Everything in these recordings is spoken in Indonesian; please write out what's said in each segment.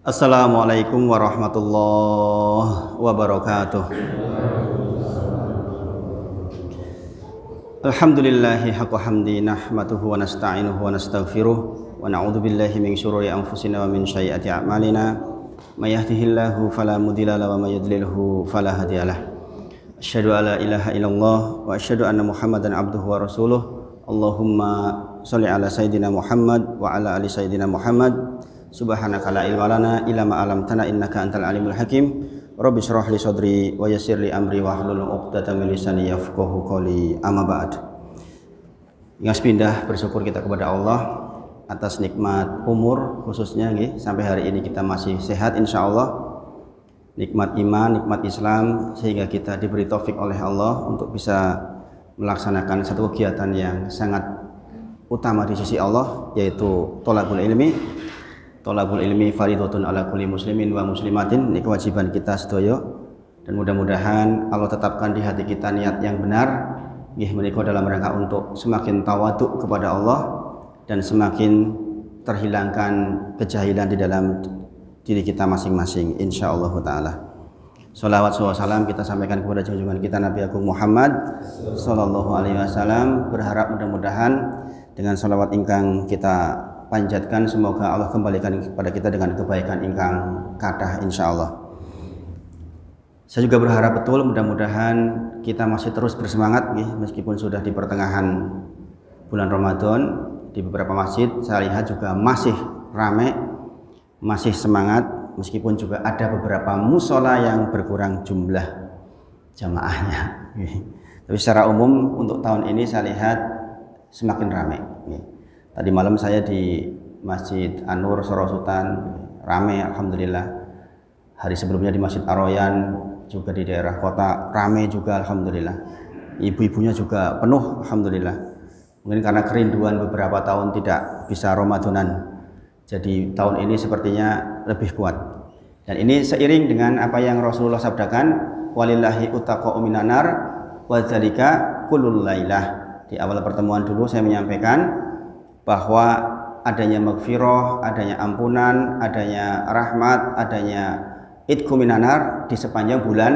Assalamualaikum warahmatullahi wabarakatuh. Alhamdulillahi haqqa hamdi nahmaduhu wa nasta'inuhu wa nastaghfiruh wa na'udzu billahi min syururi anfusina wa min sayyiati a'malina may yahdihillahu fala mudilla lahu wa may yudlilhu fala hadiyalah. Asyhadu an la ilaha illallah wa asyhadu anna Muhammadan abduhu wa rasuluh. Allahumma shalli ala sayyidina Muhammad wa ala ali sayyidina Muhammad. Subhanaka la ilma lana illa ma 'allamtana innaka antal alimul hakim. Rabbi shrah li sadri wa yassir li amri wahlul 'uqdatam min lisani yafqahu qawli. Amma ba'd. Ingat pindah bersyukur kita kepada Allah atas nikmat umur khususnya sampai hari ini kita masih sehat insyaallah. Nikmat iman, nikmat Islam sehingga kita diberi taufik oleh Allah untuk bisa melaksanakan satu kegiatan yang sangat utama di sisi Allah, yaitu thalabul ilmi. Thalabul ilmi fardhatun ala kulli muslimin wa muslimatin. Ini kewajiban kita sedaya, dan mudah-mudahan Allah tetapkan di hati kita niat yang benar menika dalam rangka untuk semakin tawadhu kepada Allah dan semakin terhilangkan kejahilan di dalam diri kita masing-masing insyaallah taala. Shalawat salam kita sampaikan kepada junjungan kita Nabi Agung Muhammad sallallahu alaihi wasallam, berharap mudah-mudahan dengan shalawat ingkang kita panjatkan semoga Allah kembalikan kepada kita dengan kebaikan ingkang kathah insyaallah. Saya juga berharap betul mudah-mudahan kita masih terus bersemangat meskipun sudah di pertengahan bulan Ramadan. Di beberapa masjid saya lihat juga masih ramai, masih semangat, meskipun juga ada beberapa musola yang berkurang jumlah jamaahnya. Tapi secara umum untuk tahun ini saya lihat semakin ramai. Tadi malam saya di Masjid An-Nur Sorosutan ramai alhamdulillah. Hari sebelumnya di Masjid Ar-Royan juga di daerah kota ramai juga alhamdulillah. Ibu-ibunya juga penuh alhamdulillah. Mungkin karena kerinduan beberapa tahun tidak bisa Ramadanan. Jadi tahun ini sepertinya lebih kuat. Dan ini seiring dengan apa yang Rasulullah sabdakan, walillahi utaqa'u minan nar wa dzalika kullul lailah. Di awal pertemuan dulu saya menyampaikan bahwa adanya maghfirah, adanya ampunan, adanya rahmat, adanya idku minanar di sepanjang bulan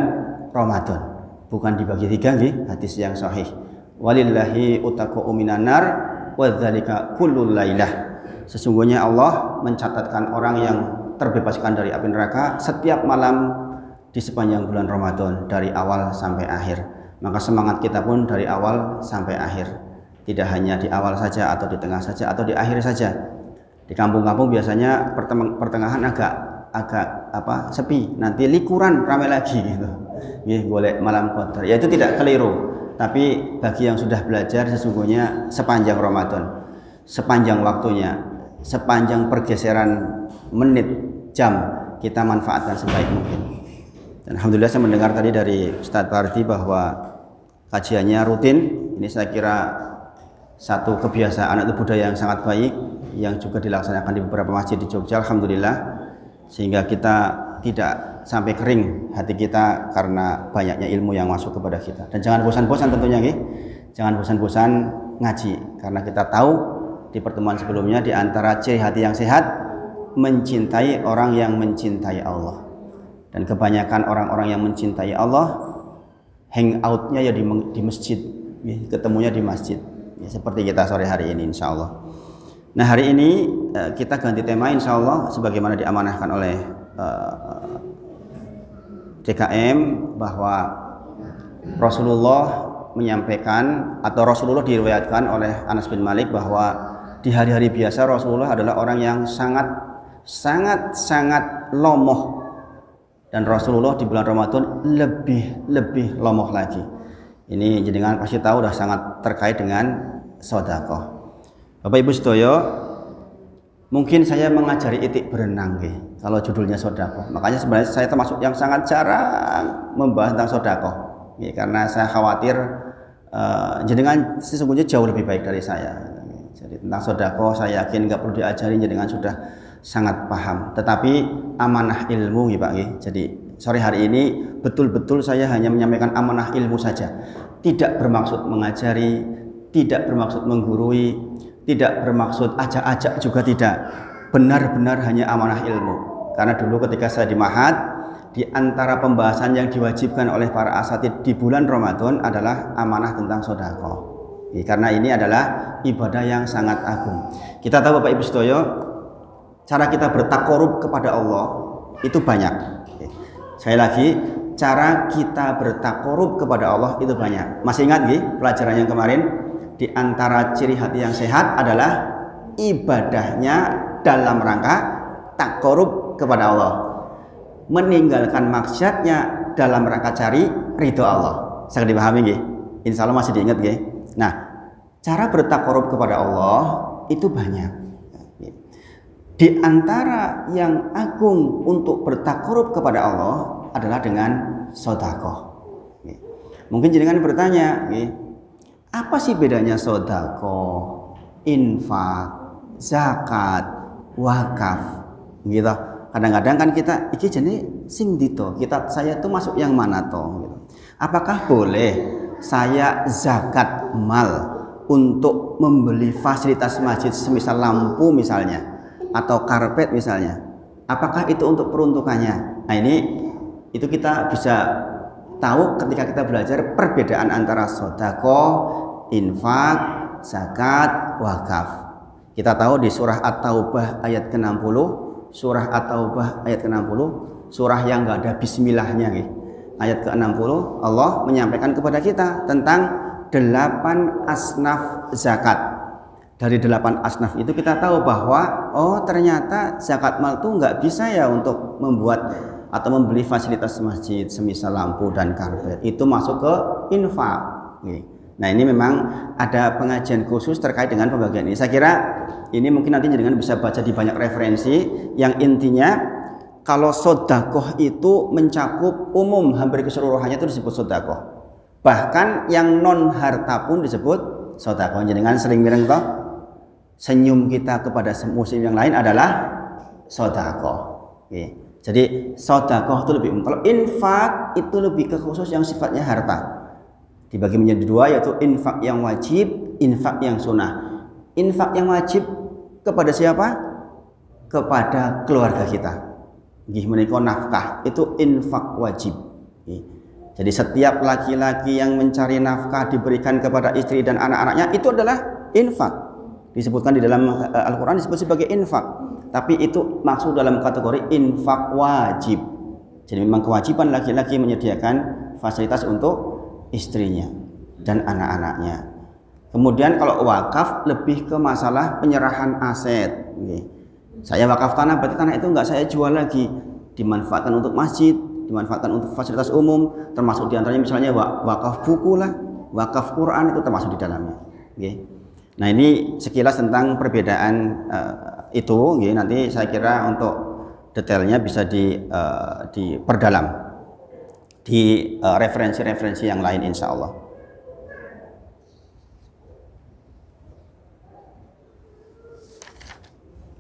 Ramadan. Bukan dibagi tiga hadis yang sahih. Walillahi utaqa'u minanar wa dzalika kullul lailah. Sesungguhnya Allah mencatatkan orang yang terbebaskan dari api neraka setiap malam di sepanjang bulan Ramadan dari awal sampai akhir. Maka semangat kita pun dari awal sampai akhir. Tidak hanya di awal saja atau di tengah saja atau di akhir saja. Di kampung-kampung biasanya pertengahan agak sepi, nanti likuran ramai lagi gitu. Boleh malam qadar. Ya itu tidak keliru. Tapi bagi yang sudah belajar sesungguhnya sepanjang Ramadan, sepanjang waktunya, sepanjang pergeseran menit, jam kita manfaatkan sebaik mungkin. Dan alhamdulillah saya mendengar tadi dari Ustadz Pardi bahwa kajiannya rutin. Ini saya kira satu kebiasaan atau budaya yang sangat baik yang juga dilaksanakan di beberapa masjid di Jogja alhamdulillah, sehingga kita tidak sampai kering hati kita karena banyaknya ilmu yang masuk kepada kita. Dan jangan bosan-bosan tentunya jangan bosan-bosan ngaji, karena kita tahu di pertemuan sebelumnya di antara ciri hati yang sehat mencintai orang yang mencintai Allah. Dan kebanyakan orang-orang yang mencintai Allah hangoutnya ya di masjid, ketemunya di masjid. Ya, seperti kita sore hari ini insya Allah. Nah hari ini kita ganti tema insya Allah sebagaimana diamanahkan oleh DKM, bahwa Rasulullah menyampaikan atau Rasulullah diriwayatkan oleh Anas bin Malik bahwa di hari-hari biasa Rasulullah adalah orang yang sangat lomoh, dan Rasulullah di bulan Ramadan lebih lomoh lagi. Ini jenengan pasti tahu sudah sangat terkait dengan sedekah. Bapak Ibu sedaya, mungkin saya mengajari itik berenang kalau judulnya sedekah. Makanya sebenarnya saya termasuk yang sangat jarang membahas tentang sedekah. Karena saya khawatir jenengan sesungguhnya jauh lebih baik dari saya. Jadi tentang sedekah saya yakin nggak perlu diajari, jenengan sudah sangat paham. Tetapi amanah ilmu Pak. Jadi sore hari ini betul-betul saya hanya menyampaikan amanah ilmu saja. Tidak bermaksud mengajari, tidak bermaksud menggurui, tidak bermaksud ajak-ajak juga tidak. Benar-benar hanya amanah ilmu. Karena dulu ketika saya di Ma'had, di antara pembahasan yang diwajibkan oleh para asatid di bulan Ramadan adalah amanah tentang sedekah. Karena ini adalah ibadah yang sangat agung. Kita tahu Bapak Ibu sedaya, cara kita bertakarub kepada Allah itu banyak. Sekali lagi, cara kita bertakarub kepada Allah itu banyak. Masih ingat pelajaran yang kemarin? Di antara ciri hati yang sehat adalah ibadahnya dalam rangka takarub kepada Allah, meninggalkan maksiatnya dalam rangka cari ridho Allah. Sangat dipahami nggih? Insya Allah masih diingat nggih? Nah, cara bertakarub kepada Allah itu banyak. Di antara yang agung untuk bertakarub kepada Allah adalah dengan sedekah. Mungkin jenengan bertanya, apa sih bedanya sedekah, infak, zakat, wakaf? Gitu. Kadang-kadang kan kita iki jenis sing dito, saya tuh masuk yang mana toh? Gitu. Apakah boleh saya zakat mal untuk membeli fasilitas masjid semisal lampu misalnya atau karpet misalnya? Apakah itu untuk peruntukannya? Nah itu kita bisa tahu ketika kita belajar perbedaan antara sedekah, infak, zakat, wakaf. Kita tahu di surah At-Taubah ayat ke-60, surah At-Taubah ayat ke-60, surah yang enggak ada bismillahnya ayat ke-60, Allah menyampaikan kepada kita tentang 8 asnaf zakat. Dari 8 asnaf itu kita tahu bahwa ternyata zakat mal itu enggak bisa ya untuk membuat atau membeli fasilitas masjid semisal lampu dan karpet. Itu masuk ke infak. Nah, ini memang ada pengajian khusus terkait dengan pembagian ini. Saya kira ini mungkin nanti jenengan bisa baca di banyak referensi yang intinya kalau sedekah itu mencakup umum, hampir keseluruhannya itu disebut sedekah. Bahkan yang non harta pun disebut sedekah. Jenengan sering mireng toh senyum kita kepada muslim yang lain adalah sedekah. Jadi sedekah itu lebih umum. Kalau infak itu lebih ke khusus yang sifatnya harta. Dibagi menjadi dua, yaitu infak yang wajib, infak yang sunnah. Infak yang wajib kepada siapa? Kepada keluarga kita. Nggih menika nafkah, itu infak wajib. Jadi setiap laki-laki yang mencari nafkah diberikan kepada istri dan anak-anaknya itu adalah infak. Disebutkan di dalam Al-Qur'an disebut sebagai infak. Tapi itu maksud dalam kategori infak wajib. Jadi memang kewajiban laki-laki menyediakan fasilitas untuk istrinya dan anak-anaknya. Kemudian kalau wakaf lebih ke masalah penyerahan aset. Saya wakaf tanah, berarti tanah itu enggak saya jual lagi, dimanfaatkan untuk masjid, dimanfaatkan untuk fasilitas umum, termasuk diantaranya misalnya wakaf buku lah, wakaf Quran itu termasuk di dalamnya. Nah ini sekilas tentang perbedaan itu. Nanti saya kira untuk detailnya bisa diperdalam di referensi-referensi yang lain insya Allah.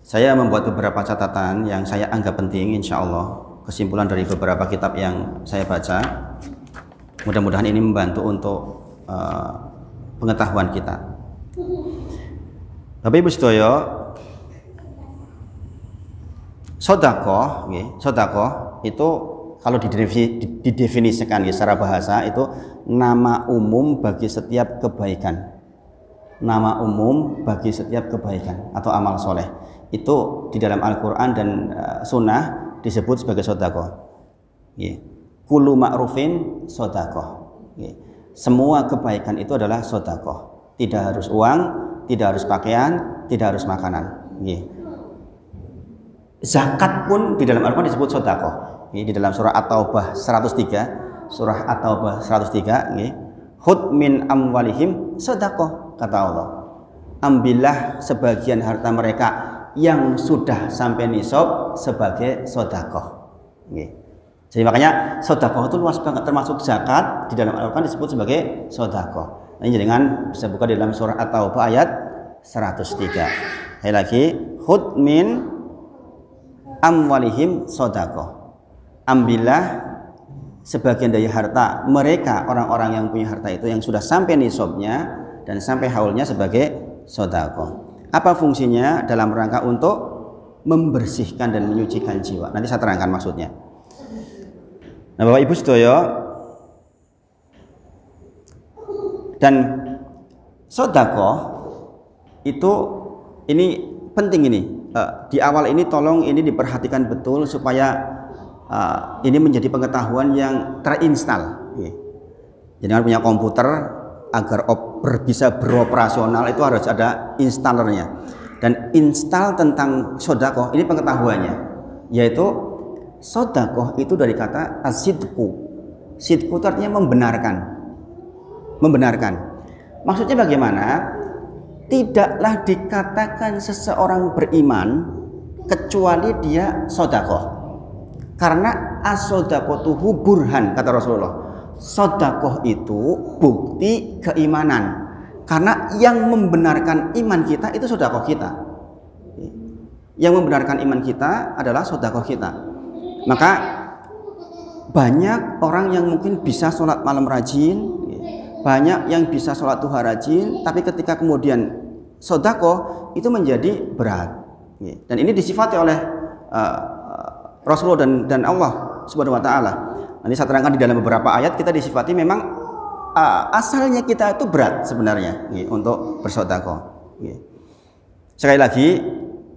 Saya membuat beberapa catatan yang saya anggap penting insya Allah, kesimpulan dari beberapa kitab yang saya baca. Mudah-mudahan ini membantu untuk pengetahuan kita. Bapak Ibu sedaya, sedekah itu kalau didefinisikan secara bahasa itu nama umum bagi setiap kebaikan. Nama umum bagi setiap kebaikan atau amal soleh. Itu di dalam Al-Quran dan Sunnah disebut sebagai sedekah. Kullu ma'rufin sedekah. Semua kebaikan itu adalah sedekah. Tidak harus uang, tidak harus pakaian, tidak harus makanan. Zakat pun di dalam Al-Quran disebut sedekah. Di dalam surah At-Taubah 103, surah At-Taubah 103, khudh min amwalihim sedekah, kata Allah. Ambillah sebagian harta mereka yang sudah sampai nisab sebagai sedekah. Jadi makanya sedekah itu luas banget, termasuk zakat di dalam Al-Quran disebut sebagai sedekah. Ini jangan bisa buka di dalam surah At-Taubah ayat 103. Sekali lagi, khudh min amwalihim sedekah. Ambillah sebagian dari harta mereka, orang-orang yang punya harta itu yang sudah sampai nisabnya dan sampai haulnya sebagai sedekah. Apa fungsinya? Dalam rangka untuk membersihkan dan menyucikan jiwa. Nanti saya terangkan maksudnya. Nah, Bapak Ibu sedaya, dan sedekah itu ini penting ini. Di awal ini tolong ini diperhatikan betul supaya ini menjadi pengetahuan yang terinstal. Jangan punya komputer agar bisa beroperasional itu harus ada installernya. Dan install tentang sedekah ini pengetahuannya, yaitu sedekah itu dari kata asidku. Sidku itu artinya membenarkan. Membenarkan. Maksudnya bagaimana? Tidaklah dikatakan seseorang beriman kecuali dia sedekah. Karena as-sedaqatuhu burhan, kata Rasulullah. Sedekah itu bukti keimanan. Karena yang membenarkan iman kita itu sedekah kita. Yang membenarkan iman kita adalah sedekah kita. Maka banyak orang yang mungkin bisa sholat malam rajin, banyak yang bisa sholat duha rajin, tapi ketika kemudian sedekah itu menjadi berat. Dan ini disifati oleh Rasulullah dan Allah Subhanahu wa taala. Nanti saya terangkan di dalam beberapa ayat kita disifati memang asalnya kita itu berat sebenarnya untuk bersedekah. Sekali lagi,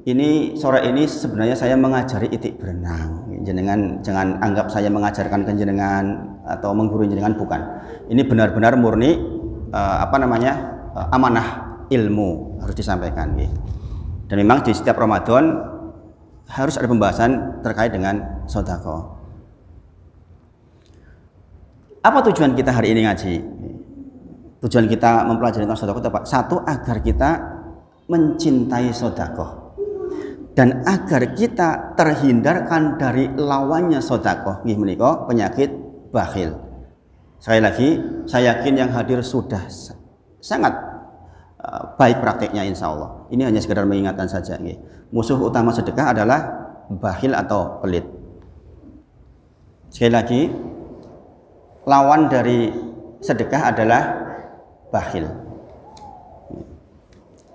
ini sore ini sebenarnya saya mengajari itik berenang. Jangan anggap saya mengajarkan jenengan atau menggurui jenengan, bukan. Ini benar-benar murni amanah ilmu harus disampaikan. Dan memang di setiap Ramadan harus ada pembahasan terkait dengan sedekah. Apa tujuan kita hari ini ngaji? Tujuan kita mempelajari tentang sedekah apa? Satu, agar kita mencintai sedekah dan agar kita terhindarkan dari lawannya sedekah, nggih menika penyakit bakhil. Sekali lagi, saya yakin yang hadir sudah sangat baik prakteknya, insya Allah. Ini hanya sekedar mengingatkan saja. Musuh utama sedekah adalah bakhil atau pelit. Sekali lagi, lawan dari sedekah adalah bakhil.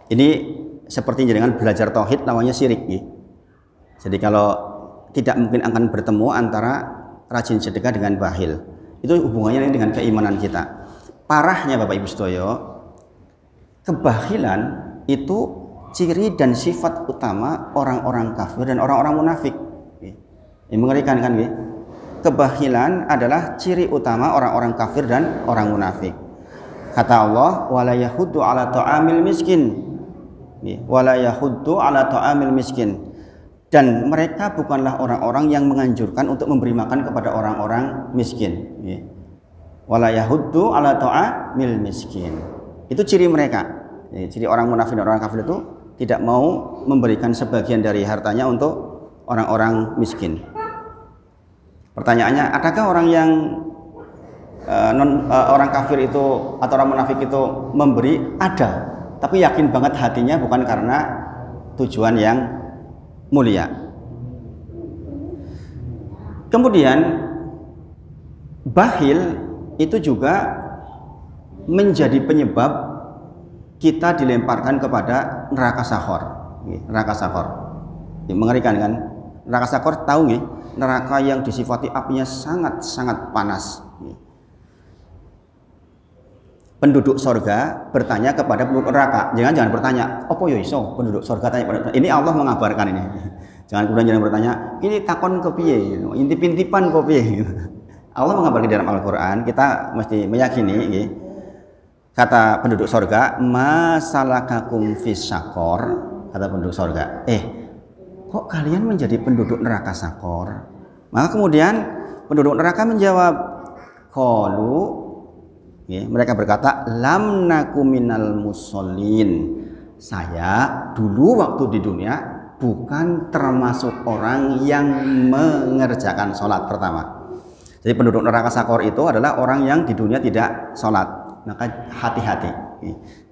Ini seperti dengan belajar tauhid namanya syirik. Jadi kalau tidak mungkin akan bertemu antara rajin sedekah dengan bakhil. Itu hubungannya dengan keimanan kita. Parahnya Bapak Ibu sedaya, kebakhilan itu ciri dan sifat utama orang-orang kafir dan orang-orang munafik. Ini mengerikan kan? Kebakhilan adalah ciri utama orang-orang kafir dan orang munafik. Kata Allah, wala yahuddu ala ta'amil miskin. Wala yahuddu ala ta'amil miskin. Dan mereka bukanlah orang-orang yang menganjurkan untuk memberi makan kepada orang-orang miskin. Wala yahuddu ala ta'amil miskin. Itu ciri mereka. Ciri orang munafik dan orang kafir itu tidak mau memberikan sebagian dari hartanya untuk orang-orang miskin. Pertanyaannya, adakah orang yang orang kafir itu atau orang munafik itu memberi? Ada, tapi yakin banget hatinya bukan karena tujuan yang mulia. Kemudian bakhil itu juga menjadi penyebab kita dilemparkan kepada neraka sakhor. Neraka sakhor, mengerikan kan? Neraka sakhor tahu nggih? Neraka yang disifati apinya sangat-sangat panas. Penduduk sorga bertanya kepada penduduk neraka. Jangan bertanya, "Apa yo iso penduduk sorga tanya pada." Ini Allah mengabarkan ini. Jangan kemudian bertanya, "Ini takon ke piye? Intip-intipan ke piye?" Allah mengabarkan dalam Al-Qur'an, kita mesti meyakini kata penduduk sorga, "Masalakakum fis syaqor." Kata penduduk sorga, kok kalian menjadi penduduk neraka sakor? Maka kemudian penduduk neraka menjawab, qalu, mereka berkata, lam naku minal musallin. Saya dulu waktu di dunia bukan termasuk orang yang mengerjakan sholat pertama. Jadi penduduk neraka sakor itu adalah orang yang di dunia tidak sholat. Maka hati-hati,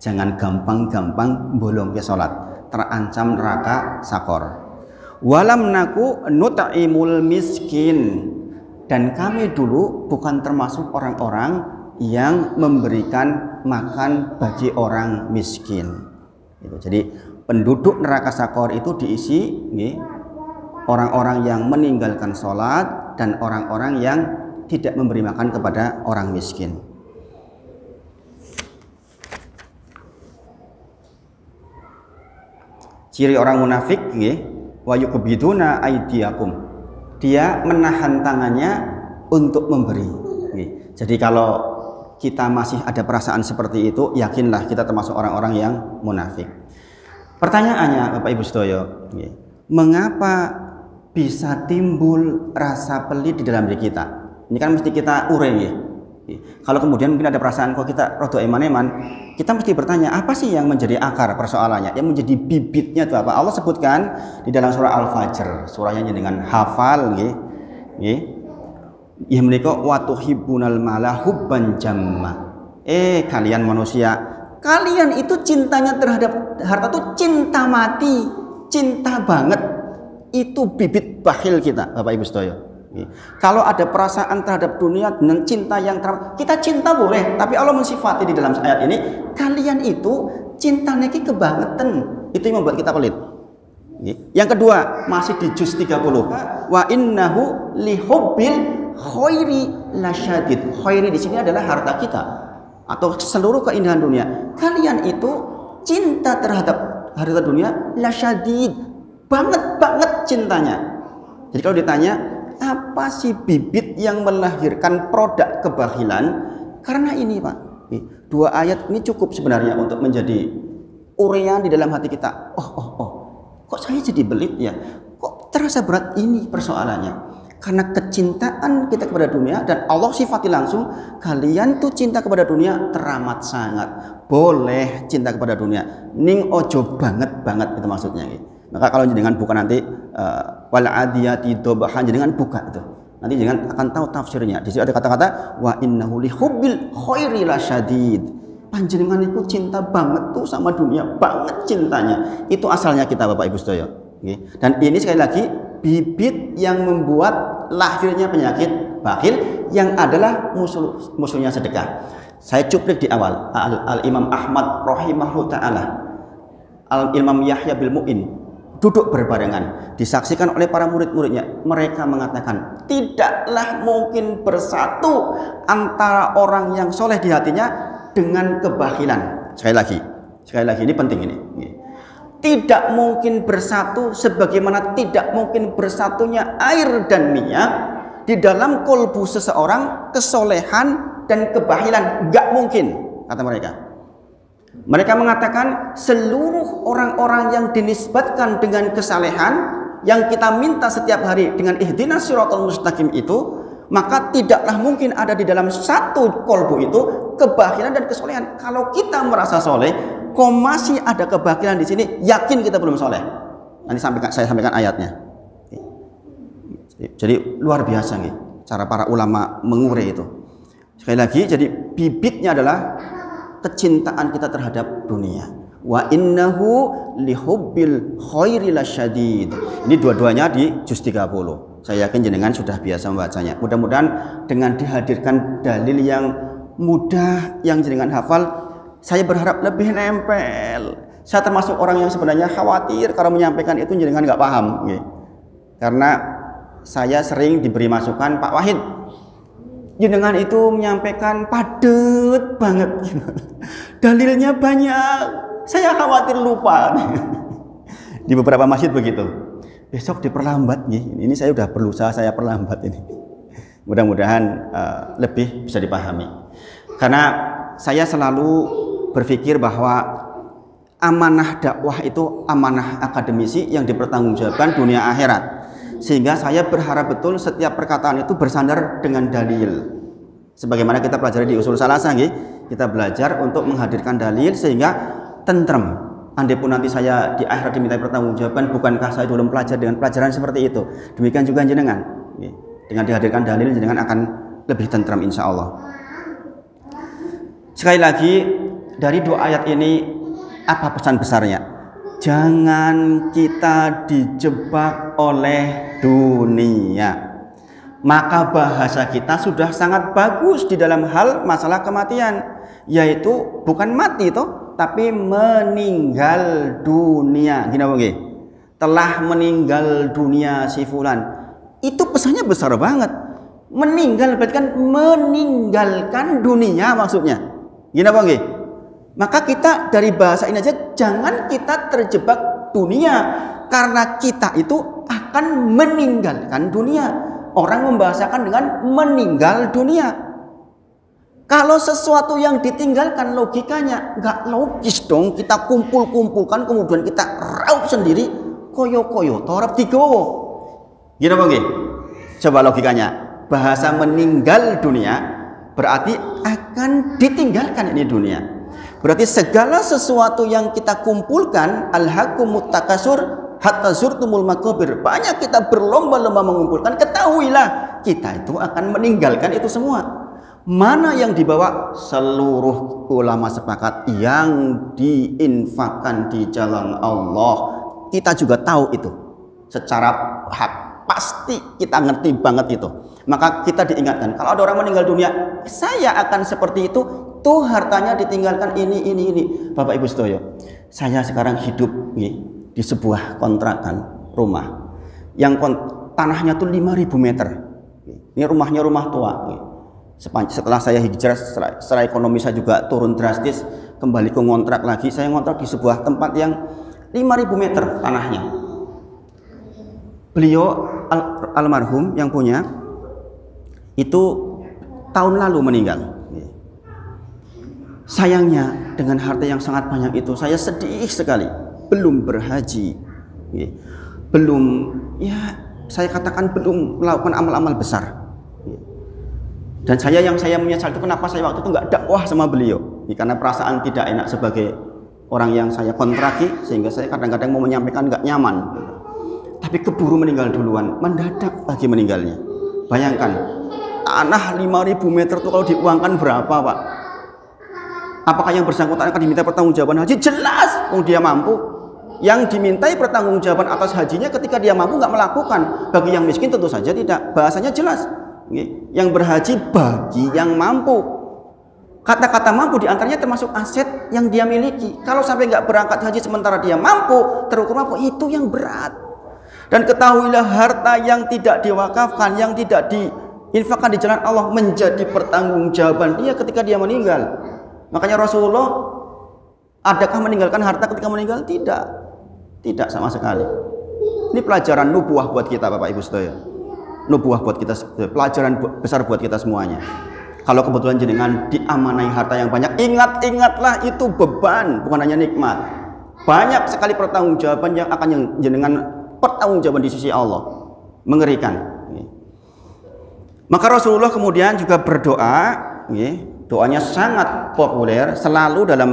jangan gampang-gampang bolong ke sholat, terancam neraka sakor. Walam naku nut'imul miskin, dan kami dulu bukan termasuk orang-orang yang memberikan makan bagi orang miskin. Itu. Jadi penduduk neraka Sakor itu diisi orang-orang yang meninggalkan sholat dan orang-orang yang tidak memberi makan kepada orang miskin. Ciri orang munafik, wa yuqbiduna aydiyakum. Dia menahan tangannya untuk memberi. Jadi kalau kita masih ada perasaan seperti itu, yakinlah kita termasuk orang-orang yang munafik. Pertanyaannya, Bapak Ibu Sedoyo, mengapa bisa timbul rasa pelit di dalam diri kita? Ini kan mesti kita urei ya. Kalau kemudian mungkin ada perasaan kok kita rodo eman-eman, kita mesti bertanya apa sih yang menjadi akar persoalannya, yang menjadi bibitnya itu apa? Allah sebutkan di dalam surah Al-Fajr, surahnya dengan hafal ya mereka wa tuhibbunal mala hubban jamma. Kalian manusia, kalian itu cintanya terhadap harta itu cinta mati, cinta banget. Itu bibit bakhil kita, Bapak Ibu Sedoyo. Kalau ada perasaan terhadap dunia dengan cinta yang kita cinta boleh, tapi Allah mensifati di dalam ayat ini, kalian itu cinta niki kebangetan. Itu yang membuat kita pelit. Yang kedua, masih di juz 30. Wa innahu lihubbil khairi lasyadid. Khairi di sini adalah harta kita atau seluruh keindahan dunia. Kalian itu cinta terhadap harta dunia lasyadid, banget cintanya. Jadi kalau ditanya apa sih bibit yang melahirkan produk kebakhilan? Karena ini Pak, dua ayat ini cukup sebenarnya untuk menjadi urean di dalam hati kita. Kok saya jadi belit ya? Kok terasa berat ini persoalannya? Karena kecintaan kita kepada dunia, dan Allah sifati langsung, kalian tuh cinta kepada dunia teramat sangat. Boleh cinta kepada dunia, ning ojo banget itu maksudnya. Maka kalau jenengan buka nanti wal adiyati dobahan, jenengan buka itu. Nanti jenengan akan tahu tafsirnya. Di situ ada kata-kata wa innahu lihubbil khairi lasyadid. Panjenengan itu cinta banget tuh sama dunia, banget cintanya. Itu asalnya kita Bapak Ibu Sedoyo. Dan ini sekali lagi bibit yang membuat lahirnya penyakit bakhil yang adalah musuhnya sedekah. Saya cuplik di awal. Al-Imam Ahmad rahimahullah ta'ala, Al-Imam Yahya bil Mu'in duduk berbarengan, disaksikan oleh para murid-muridnya. Mereka mengatakan tidaklah mungkin bersatu antara orang yang soleh di hatinya dengan kebakhilan. Sekali lagi ini penting ini. Tidak mungkin bersatu sebagaimana tidak mungkin bersatunya air dan minyak di dalam kolbu seseorang, kesolehan dan kebakhilan. Enggak mungkin, kata mereka. Mereka mengatakan seluruh orang-orang yang dinisbatkan dengan kesalehan yang kita minta setiap hari dengan ihdinas siratal mustaqim itu, maka tidaklah mungkin ada di dalam satu kolbu itu kebakhilan dan kesolehan. Kalau kita merasa soleh, kok masih ada kebakhilan di sini, yakin kita belum soleh. Nanti saya sampaikan ayatnya. Jadi luar biasa nih cara para ulama mengurai itu. Sekali lagi, jadi bibitnya adalah kecintaan kita terhadap dunia. Wa innahu lihubbil khairi lasyadid. Ini dua-duanya di juz 30. Saya yakin jenengan sudah biasa membacanya. Mudah-mudahan dengan dihadirkan dalil yang mudah yang jenengan hafal, saya berharap lebih nempel. Saya termasuk orang yang sebenarnya khawatir kalau menyampaikan itu jenengan nggak paham. Karena saya sering diberi masukan, Pak Wahid, jenengan itu menyampaikan padet banget, dalilnya banyak, saya khawatir lupa. Di beberapa masjid begitu. Besok diperlambat nih. Ini saya udah berusaha saya perlambat ini. Mudah-mudahan lebih bisa dipahami. Karena saya selalu berpikir bahwa amanah dakwah itu amanah akademisi yang dipertanggungjawabkan dunia akhirat. Sehingga saya berharap betul setiap perkataan itu bersandar dengan dalil. Sebagaimana kita pelajari di usul salasa, kita belajar untuk menghadirkan dalil sehingga tentrem. Andai pun nanti saya di akhirat diminta pertanggungjawaban, bukankah saya dulu belajar dengan pelajaran seperti itu? Demikian juga jenengan. Dengan dihadirkan dalil, jenengan akan lebih tentrem insya Allah. Sekali lagi, dari dua ayat ini apa pesan besarnya? Jangan kita dijebak oleh dunia. Maka bahasa kita sudah sangat bagus di dalam hal masalah kematian, yaitu bukan mati toh, tapi meninggal dunia. Gini apa nggih? Telah meninggal dunia si fulan. Itu pesannya besar banget. Meninggal berarti kan meninggalkan dunia maksudnya. Gini apa nggih? Maka kita dari bahasa ini aja jangan kita terjebak dunia, karena kita itu akan meninggalkan dunia. Orang membahasakan dengan meninggal dunia. Kalau sesuatu yang ditinggalkan logikanya nggak logis dong. Kita kumpul-kumpulkan kemudian kita raup sendiri, koyo-koyo torap digowo. Gini apa nggih? Coba logikanya. Bahasa meninggal dunia berarti akan ditinggalkan ini dunia. Berarti segala sesuatu yang kita kumpulkan, alhaqumut takasur hatta zurtumul maqabir. Banyak kita berlomba-lomba mengumpulkan, ketahuilah kita itu akan meninggalkan itu semua. Mana yang dibawa? Seluruh ulama sepakat yang diinfakkan di jalan Allah. Kita juga tahu itu secara hak, pasti kita ngerti banget itu. Maka kita diingatkan, kalau ada orang meninggal dunia, saya akan seperti itu. Tuh hartanya ditinggalkan ini. Bapak Ibu sedoyo, saya sekarang hidup di sebuah kontrakan rumah yang tanahnya tuh 5.000 meter. Ini rumahnya rumah tua. Setelah saya hijrah, secara ekonomi saya juga turun drastis, kembali ke ngontrak lagi. Saya ngontrak di sebuah tempat yang 5.000 meter tanahnya. Beliau almarhum yang punya itu tahun lalu meninggal. Sayangnya dengan harta yang sangat banyak itu saya sedih sekali. Belum berhaji, belum, ya saya katakan belum melakukan amal-amal besar. Dan yang saya menyesal itu kenapa saya waktu itu nggak dakwah sama beliau, karena perasaan tidak enak sebagai orang yang saya kontraki, sehingga saya kadang-kadang mau menyampaikan nggak nyaman. Tapi keburu meninggal duluan, mendadak lagi meninggalnya. Bayangkan, tanah 5.000 meter itu kalau diuangkan berapa, Pak? Apakah yang bersangkutan akan diminta pertanggungjawaban haji? Jelas, dia mampu. Yang dimintai pertanggungjawaban atas hajinya ketika dia mampu nggak melakukan. Bagi yang miskin tentu saja tidak. Bahasanya jelas. Yang berhaji bagi yang mampu. Kata-kata mampu diantaranya termasuk aset yang dia miliki. Kalau sampai nggak berangkat haji sementara dia mampu, terukur mampu, itu yang berat. Dan ketahuilah harta yang tidak diwakafkan, yang tidak diinfakkan di jalan Allah menjadi pertanggungjawaban dia ketika dia meninggal. Makanya Rasulullah, adakah meninggalkan harta ketika meninggal? Tidak sama sekali. Ini pelajaran nubuah buat kita, Bapak Ibu sekalian. Nubuah buat kita, pelajaran besar buat kita semuanya. Kalau kebetulan jenengan diamanai harta yang banyak, ingatlah itu beban, bukan hanya nikmat. Banyak sekali pertanggungjawaban yang akan jenengan pertanggungjawaban di sisi Allah. Mengerikan. Maka Rasulullah kemudian juga berdoa, doanya sangat populer, selalu dalam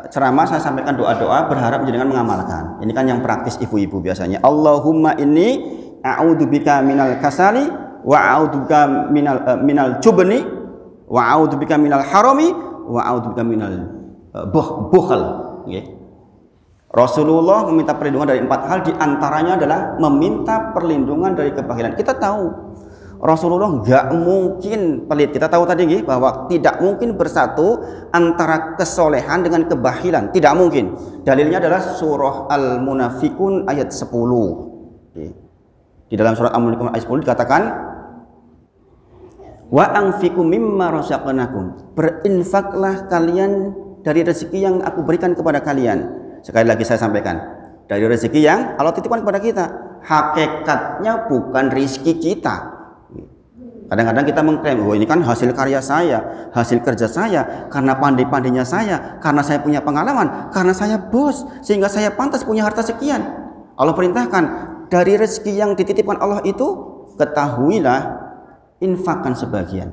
ceramah saya sampaikan doa-doa, berharap jenengan mengamalkan. Ini kan yang praktis ibu-ibu biasanya. Allahumma inni a'udzubika minal kasali wa a'udzubika minal jubni wa a'udzubika minal harami wa a'udzubika minal bukhl. Rasulullah meminta perlindungan dari 4 hal, diantaranya adalah meminta perlindungan dari kebahilan. Kita tahu Rasulullah nggak mungkin pelit. Kita tahu tadi bahwa tidak mungkin bersatu antara kesolehan dengan kebahilan. Tidak mungkin. Dalilnya adalah surah Al-Munafikun ayat 10. Di dalam surat Al-Munafikun ayat 10 dikatakan, wa anfiqu mimma razaqnakum. Berinfaklah kalian dari rezeki yang aku berikan kepada kalian. Sekali lagi saya sampaikan, dari rezeki yang Allah titipkan kepada kita. Hakikatnya bukan rezeki kita. Kadang-kadang kita mengklaim, oh ini kan hasil karya saya, hasil kerja saya, karena pandai-pandainya saya, karena saya punya pengalaman, karena saya bos, sehingga saya pantas punya harta sekian. Allah perintahkan, dari rezeki yang dititipkan Allah itu, ketahuilah, infakkan sebagian.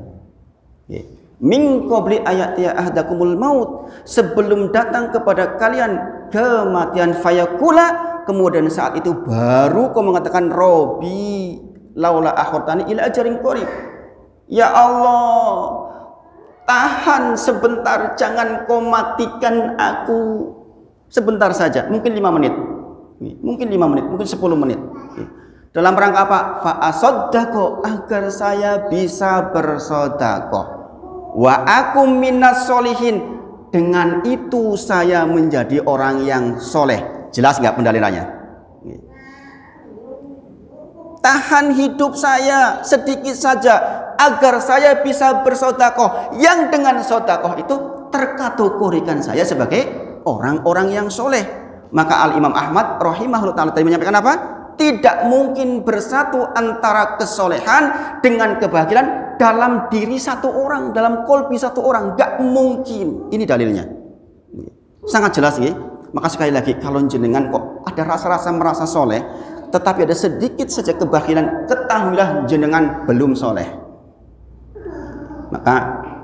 Min qabli ayatiya ahdakumul maut, sebelum datang kepada kalian kematian, fayakula, kemudian saat itu baru kau mengatakan, Robi laula akhirtani ila ajarin qarib. Ya Allah, tahan sebentar, jangan kau matikan aku sebentar saja, mungkin 5 menit, mungkin 5 menit, mungkin 10 menit. Dalam rangka apa? Fa asaddaqo, agar saya bisa bersedekah. Wa aku minas solihin, dengan itu saya menjadi orang yang soleh. Jelas nggak pendalilannya? Tahan hidup saya sedikit saja agar saya bisa bersedekah, yang dengan sedekah itu terkategorikan saya sebagai orang-orang yang soleh. Maka Al Imam Ahmad rahimahullah ta'ala tadi menyampaikan apa? Tidak mungkin bersatu antara kesolehan dengan kebahagiaan dalam diri satu orang, dalam kolbi satu orang. Gak mungkin. Ini dalilnya. Sangat jelas ya. Maka sekali lagi, kalau jenengan kok ada rasa-rasa merasa soleh, tetapi ada sedikit saja kebahagiaan, ketahuilah jenengan belum soleh. Maka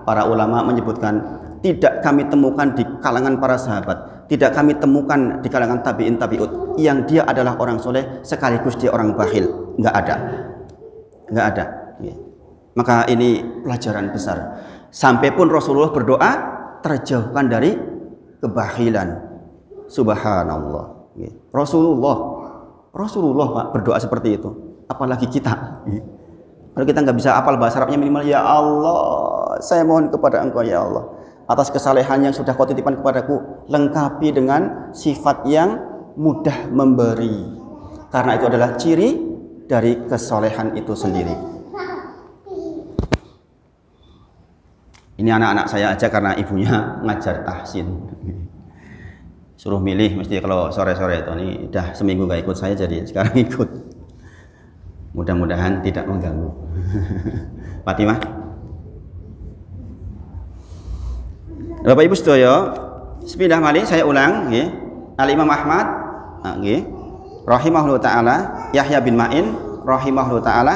para ulama menyebutkan, tidak kami temukan di kalangan para sahabat, tidak kami temukan di kalangan tabi'in tabi'ut yang dia adalah orang soleh sekaligus dia orang bakhil. Nggak ada. Nggak ada. Maka ini pelajaran besar. Sampai pun Rasulullah berdoa terjauhkan dari kebakhilan. Subhanallah. Rasulullah Pak berdoa seperti itu. Apalagi kita. Kalau kita nggak bisa apal bahasa Arabnya minimal, ya Allah, saya mohon kepada Engkau ya Allah, atas kesalehan yang sudah Kau titipkan kepadaku, lengkapi dengan sifat yang mudah memberi. Karena itu adalah ciri dari kesolehan itu sendiri. Ini anak-anak saya aja karena ibunya ngajar tahsin. Suruh milih, mesti kalau sore-sore itu, ini udah seminggu gak ikut saya, jadi sekarang ikut. Mudah-mudahan tidak mengganggu. Fatimah. Bapak Ibu sedaya, sepindah malih saya ulang nggih. Al Imam Ahmad nggih rahimahullah taala, Yahya bin Ma'in rahimahullah taala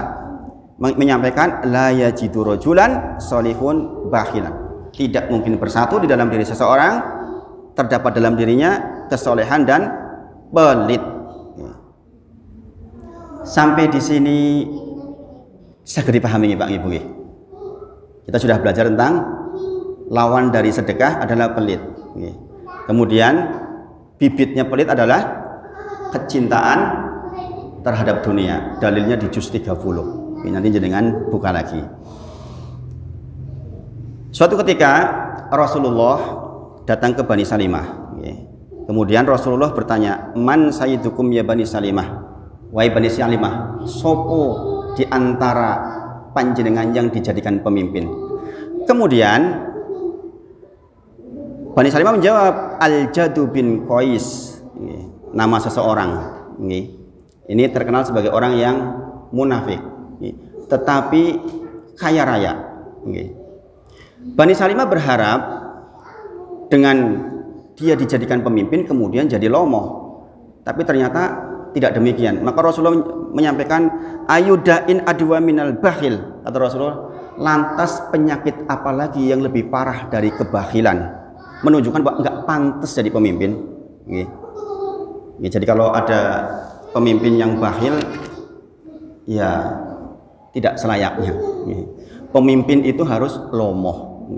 menyampaikan la yajidu rajulan sholihun bakhilan. Tidak mungkin bersatu di dalam diri seseorang terdapat dalam dirinya kesolehan dan pelit. Sampai di sini saged dipahami Pak Ibu. Kita sudah belajar tentang lawan dari sedekah adalah pelit. Kemudian bibitnya pelit adalah kecintaan terhadap dunia. Dalilnya di juz 30. Nanti jenengan buka lagi. Suatu ketika Rasulullah datang ke Bani Salimah. Kemudian Rasulullah bertanya, "Man sayyidukum ya Bani Salimah?" Wahai Bani Salimah, sopo di antara panjenengan yang dijadikan pemimpin? Kemudian Bani Salimah menjawab, Al-Jadu bin Qais, nama seseorang. Ini terkenal sebagai orang yang munafik, tetapi kaya raya. Bani Salimah berharap dengan dia dijadikan pemimpin kemudian jadi lomoh, tapi ternyata tidak demikian. Maka Rasulullah menyampaikan, ayudain adwa minal bakhil. Kata Rasulullah, lantas penyakit apalagi yang lebih parah dari kebakhilan? Menunjukkan bahwa enggak pantas jadi pemimpin. Jadi kalau ada pemimpin yang bakhil, ya tidak selayaknya. Pemimpin itu harus lomoh.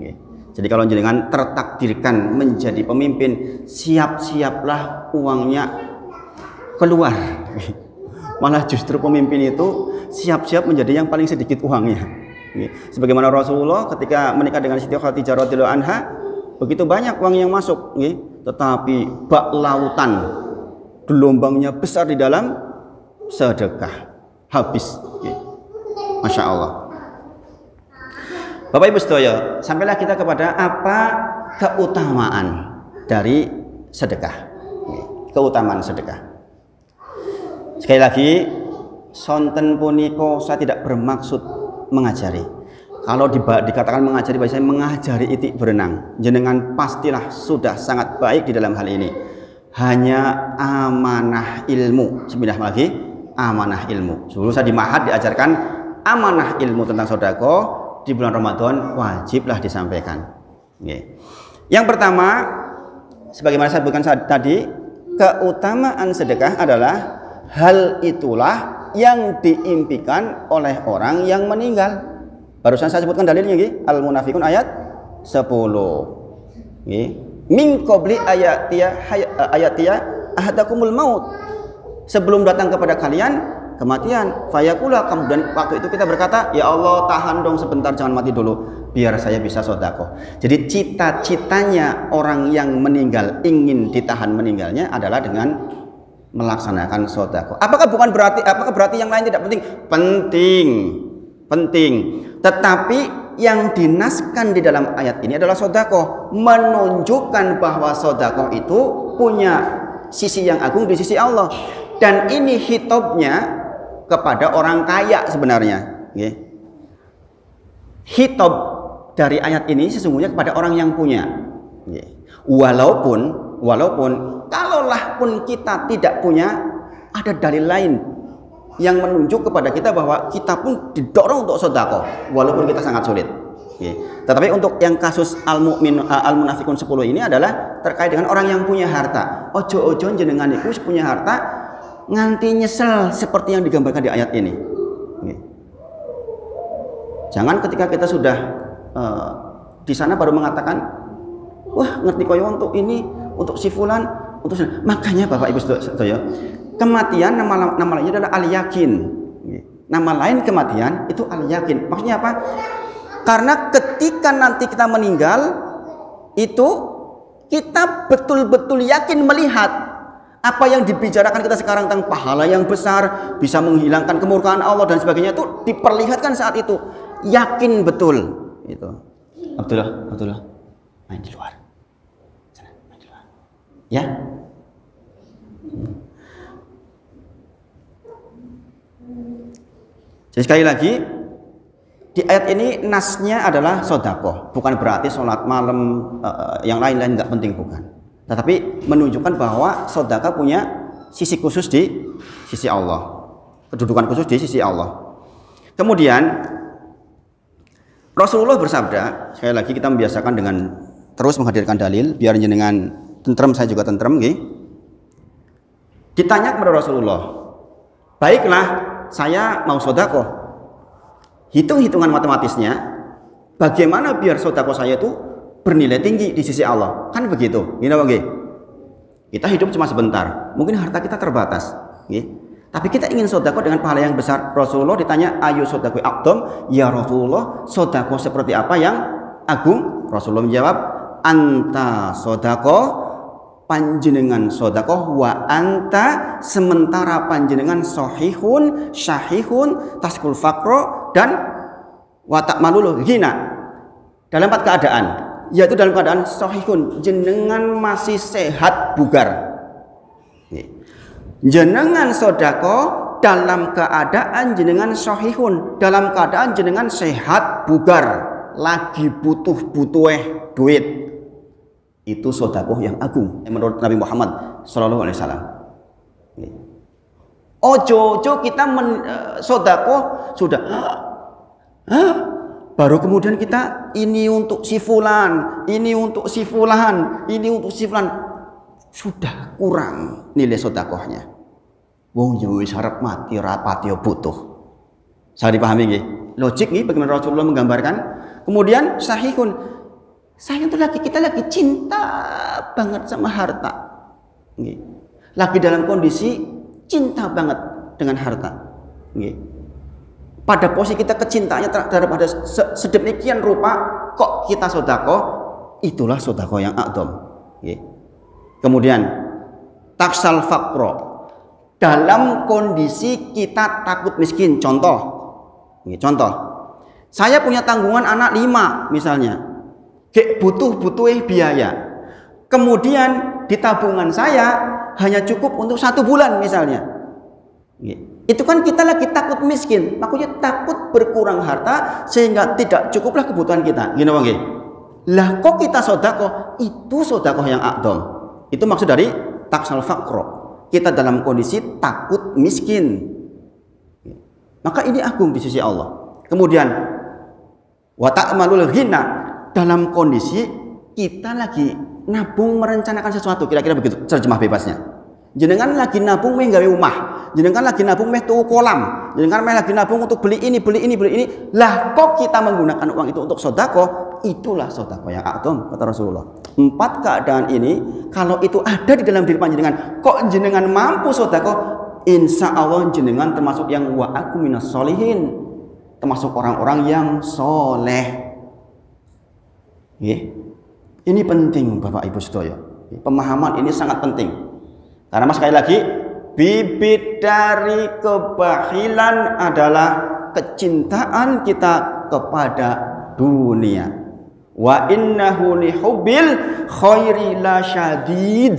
Jadi kalau jenengan tertakdirkan menjadi pemimpin, siap-siaplah uangnya keluar. Malah justru pemimpin itu siap-siap menjadi yang paling sedikit uangnya. Sebagaimana Rasulullah ketika menikah dengan Siti Khadijah radhiyallahu anha, begitu banyak uang yang masuk, tetapi bak lautan gelombangnya besar di dalam sedekah, habis. Masya Allah. Bapak Ibu sedaya, sampailah kita kepada apa keutamaan dari sedekah. Keutamaan sedekah. Sekali lagi, sonten puniko saya tidak bermaksud mengajari. Kalau dikatakan mengajari, saya mengajari itik berenang. Jenengan pastilah sudah sangat baik di dalam hal ini. Hanya amanah ilmu. Sebenarnya lagi, amanah ilmu. Dulu saya di Ma'had diajarkan amanah ilmu tentang sedekah di bulan Ramadan wajiblah disampaikan. Yang pertama, sebagaimana saya sebutkan tadi, keutamaan sedekah adalah hal itulah yang diimpikan oleh orang yang meninggal. Barusan saya sebutkan dalilnya, Al-Munafikun ayat 10. Min qabli ayatiya ahadakumul maut. Sebelum datang kepada kalian kematian. Fayaqula, kemudian waktu itu kita berkata, ya Allah tahan dong sebentar, jangan mati dulu, biar saya bisa sedekah. Jadi cita-citanya orang yang meninggal ingin ditahan meninggalnya adalah dengan melaksanakan sedekah. Apakah berarti yang lain tidak penting? Penting. Tetapi yang dinaskan di dalam ayat ini adalah sedekah, menunjukkan bahwa sedekah itu punya sisi yang agung di sisi Allah. Dan ini hitobnya kepada orang kaya sebenarnya. Hitob dari ayat ini sesungguhnya kepada orang yang punya. Walaupun kalaulah pun kita tidak punya, ada dalil lain yang menunjuk kepada kita bahwa kita pun didorong untuk sedekah walaupun kita sangat sulit. Tetapi untuk yang kasus al-munafikun 10 ini adalah terkait dengan orang yang punya harta. Ojo jenengan iku punya harta nganti nyesel seperti yang digambarkan di ayat ini. Jangan ketika kita sudah di sana baru mengatakan, wah ngerti koyo untuk ini, untuk si fulan, untuk makanya Bapak Ibu sedaya, kematian nama lainnya adalah al-yakin. Nama lain kematian itu al-yakin. Maksudnya apa? Karena ketika nanti kita meninggal itu kita betul-betul yakin melihat apa yang dibicarakan kita sekarang tentang pahala yang besar, bisa menghilangkan kemurkaan Allah dan sebagainya, itu diperlihatkan saat itu, yakin betul itu. Abdullah main di luar sana, main di luar ya. Jadi sekali lagi di ayat ini nasnya adalah sedekah, bukan berarti sholat malam yang lain-lain nggak penting, bukan. Tetapi menunjukkan bahwa sedekah punya sisi khusus di sisi Allah, kedudukan khusus di sisi Allah. Kemudian Rasulullah bersabda, sekali lagi kita membiasakan dengan terus menghadirkan dalil, biar jenengan tentrem, saya juga tentrem. Ditanya kepada Rasulullah, baiklah saya mau sedekah, hitung-hitungan matematisnya, bagaimana biar sedekah saya itu bernilai tinggi di sisi Allah, kan begitu. Kita hidup cuma sebentar, mungkin harta kita terbatas, tapi kita ingin sedekah dengan pahala yang besar. Rasulullah ditanya, ayu sedekah aqdam, ya Rasulullah, sedekah seperti apa yang agung? Rasulullah menjawab, anta sedekah, panjenengan sedekah, wa anta, sementara panjenengan sahihun, syahihun, taskul faqra, dan wa ta'malul ghina. Dalam 4 keadaan, yaitu dalam keadaan sahihun, jenengan masih sehat bugar. Jenengan sedekah dalam keadaan jenengan sahihun, dalam keadaan jenengan sehat bugar, lagi butuh duit. Itu sedekah yang agung menurut Nabi Muhammad sallallahu alaihi wasallam. Ojo kita sedekah sudah baru kemudian kita ini untuk si fulan, ini untuk si fulan, ini untuk si fulan, sudah kurang nilai sedekahnya. Wong yo wis arep mati rapati butuh. Saya dipahami nggih? Logik nggih bagaimana Rasulullah menggambarkan. Kemudian sahihun, kita lagi cinta banget sama harta. Nggih. Lagi dalam kondisi cinta banget dengan harta. Nggih. Pada posisi kita kecintaannya terhadap ada sedemikian rupa, kok kita sedekah, itulah sedekah yang a'dham. Kemudian taksal faqra, dalam kondisi kita takut miskin. Contoh, saya punya tanggungan anak 5 misalnya, butuh biaya. Kemudian di tabungan saya hanya cukup untuk 1 bulan misalnya. Itu kan kita lagi takut miskin, makanya takut berkurang harta sehingga tidak cukuplah kebutuhan kita. Gini bang, lah kok kita sedekah? Itu sedekah yang a'dham. Itu maksud dari taksal faqra. Kita dalam kondisi takut miskin, maka ini agung di sisi Allah. Kemudian wa ta'malul ghina, dalam kondisi kita lagi nabung merencanakan sesuatu, kira-kira begitu terjemah bebasnya. Jenengan lagi nabung meh gawe rumah, jenengan lagi nabung meh tuku kolam, jenengan meh lagi nabung untuk beli ini. Lah kok kita menggunakan uang itu untuk sedekah? Itulah sedekah yang a'dham kata Rasulullah. 4 keadaan ini kalau itu ada di dalam diri panjenengan, kok jenengan mampu sedekah, insya Allah jenengan termasuk yang wa aku minas solihin, termasuk orang-orang yang soleh. Ini penting Bapak Ibu sedaya. Pemahaman ini sangat penting. Karena sekali lagi, bibit dari kebahilan adalah kecintaan kita kepada dunia. Wa innahu lihubbil khairi lasyadid.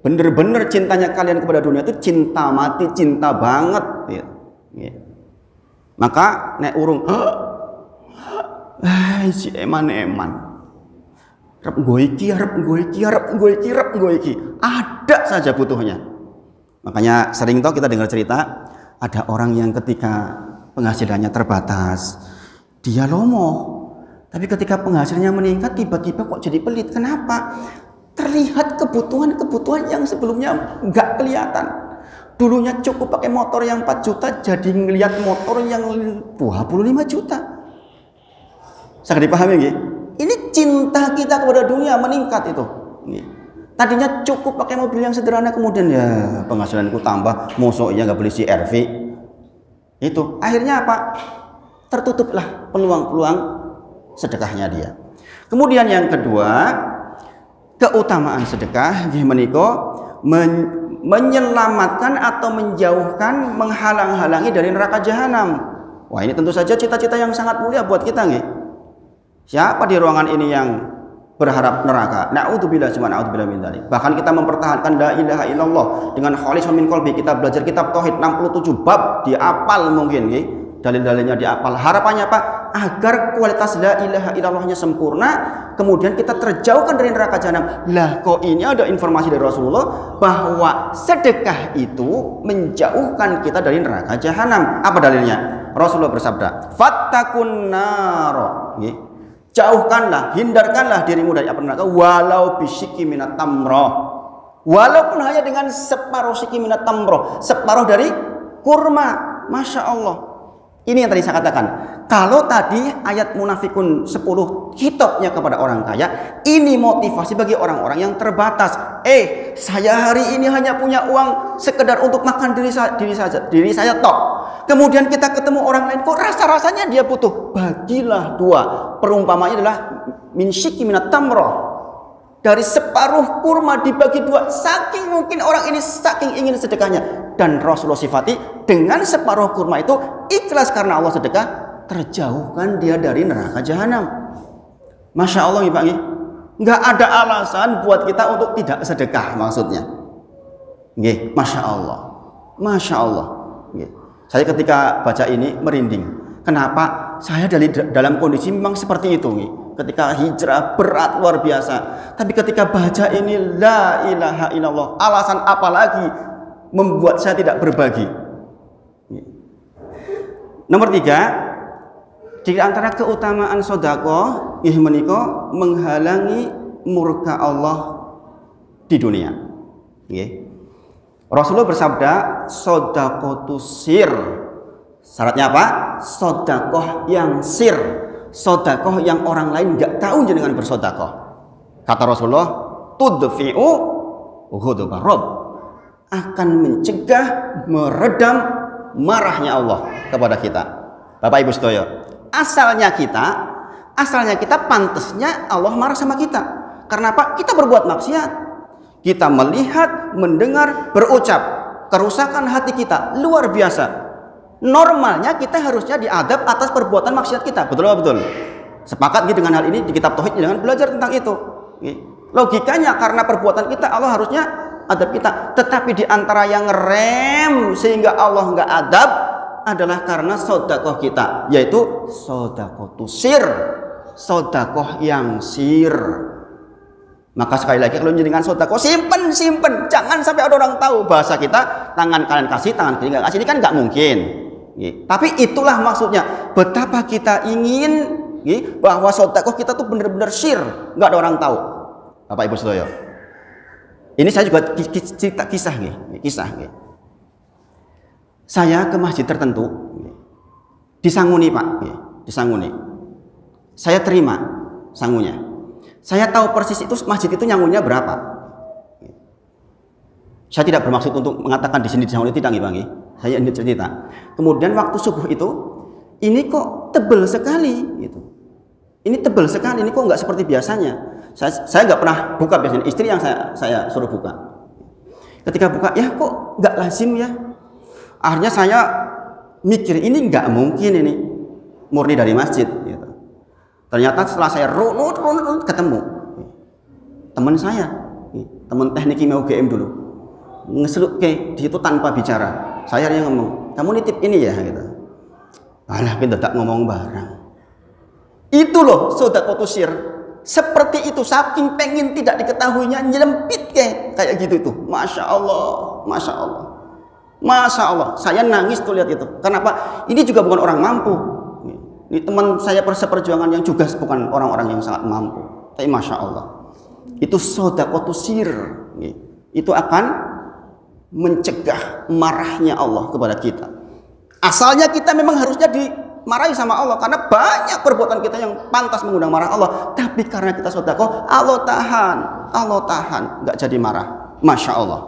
Bener-bener cintanya kalian kepada dunia itu cinta mati, cinta banget. Maka nek urung si eman-eman. Rep goiki, ada saja butuhnya. Makanya sering toh kita dengar cerita ada orang yang ketika penghasilannya terbatas, dia lomoh. Tapi ketika penghasilannya meningkat tiba-tiba kok jadi pelit. Kenapa? Terlihat kebutuhan yang sebelumnya nggak kelihatan. Dulunya cukup pakai motor yang 4 juta, jadi ngelihat motor yang 25 juta. Sangat dipahami nggih? Ini cinta kita kepada dunia meningkat itu. Tadinya cukup pakai mobil yang sederhana, kemudian ya penghasilanku tambah, mosoknya nggak beli CR-V. Itu akhirnya apa? Tertutuplah peluang-peluang sedekahnya dia. Kemudian yang kedua, keutamaan sedekah menika menyelamatkan atau menjauhkan, menghalang-halangi dari neraka jahanam. Wah, ini tentu saja cita-cita yang sangat mulia buat kita nggih. Siapa di ruangan ini yang berharap neraka? Na'udzubillah min dzalik. Bahkan kita mempertahankan la ilaha illallah dengan khalisun min qalbi. Kita belajar kitab tauhid 67 bab dihafal mungkin nggih. Dalil-dalilnya dihafal. Harapannya apa? Agar kualitas la ilaha illallahnya sempurna, kemudian kita terjauhkan dari neraka jahanam. Lah kok ini ada informasi dari Rasulullah bahwa sedekah itu menjauhkan kita dari neraka jahanam. Apa dalilnya? Rasulullah bersabda, "Fattakun naro." Jauhkanlah, hindarkanlah dirimu dari api neraka walau bisyiki minat tamroh. Walaupun hanya dengan separuh syiki minat tamroh, separuh dari kurma. Masya Allah. Ini yang tadi saya katakan. Kalau tadi ayat munafikun 10 kitabnya kepada orang kaya, ini motivasi bagi orang-orang yang terbatas. Saya hari ini hanya punya uang sekedar untuk makan diri saya tok. Kemudian kita ketemu orang lain, kok rasa-rasanya dia butuh. Bagilah dua. Perumpamanya adalah min syiki minat tamroh. Dari separuh kurma dibagi dua. Saking mungkin orang ini saking ingin sedekahnya. Dan Rasulullah sifati dengan separuh kurma itu ikhlas karena Allah sedekah, terjauhkan dia dari neraka jahanam. Masya Allah Pak, nggak ada alasan buat kita untuk tidak sedekah maksudnya. Masya Allah, Masya Allah. Saya ketika baca ini merinding. Kenapa? Saya dalam kondisi memang seperti itu. Ketika hijrah berat luar biasa. Tapi ketika baca ini la ilaha illallah, alasan apa lagi membuat saya tidak berbagi? Nomor 3, di antara keutamaan sedekah menika menghalangi murka Allah di dunia. Rasulullah bersabda, sedekahus sir. Syaratnya apa? Sedekah yang sir, sedekah yang orang lain nggak tahu jenengan bersedekah. Kata Rasulullah, tudfi'u ghadabar Rabb, akan mencegah, meredam marahnya Allah kepada kita. Bapak Ibu sedaya, asalnya kita pantasnya Allah marah sama kita. Karena apa? Kita berbuat maksiat. Kita melihat, mendengar, berucap, kerusakan hati kita luar biasa. Normalnya kita harusnya diadab atas perbuatan maksiat kita. Betul nggak betul? Sepakat gitu dengan hal ini di kitab tauhid, jangan belajar tentang itu. Logikanya karena perbuatan kita Allah harusnya adab kita. Tetapi di antara yang rem sehingga Allah nggak adab adalah karena sedekah kita, yaitu sedekahus sir, sedekah yang sir. Maka sekali lagi kalau jenengan sedekah simpen, jangan sampai ada orang tahu. Bahasa kita tangan kanan kasih, tangan kiri nggak kasih, ini kan nggak mungkin. Tapi itulah maksudnya, betapa kita ingin bahwa sedekah kita tuh benar-benar sir, nggak ada orang tahu. Bapak Ibu sedaya, ini saya juga cerita kisah. Saya ke masjid tertentu, disanguni Pak, disanguni. Saya terima sangunya. Saya tahu persis itu masjid itu nyangunya berapa. Saya tidak bermaksud untuk mengatakan di sini jangan tidak, Bang. Saya ini cerita. Kemudian waktu subuh itu, ini kok tebel sekali gitu. Ini tebel sekali, ini kok nggak seperti biasanya. Saya nggak pernah buka biasanya, istri yang saya suruh buka. Ketika buka, ya kok nggak lazim ya. Akhirnya saya mikir, ini nggak mungkin ini murni dari masjid gitu. Ternyata setelah saya runut ketemu teman saya, teman teknik kimia UGM dulu, ngeseluk ke di situ tanpa bicara. Saya yang ngomong, kamu nitip ini ya gitu. Alah, kita tak ngomong barang. Itu loh sedekah sir. Seperti itu, saking pengen tidak diketahuinya, nyelempit kayak gitu itu. Masya Allah, masya Allah, masya Allah. Saya nangis tuh lihat itu. Kenapa? Ini juga bukan orang mampu. Ini teman saya seperjuangan yang juga bukan orang-orang yang sangat mampu. Tapi masya Allah, itu sedekah sir. Itu akan mencegah marahnya Allah kepada kita. Asalnya kita memang harusnya dimarahi sama Allah karena banyak perbuatan kita yang pantas mengundang marah Allah. Tapi karena kita sedekah, Allah tahan, nggak jadi marah. Masya Allah.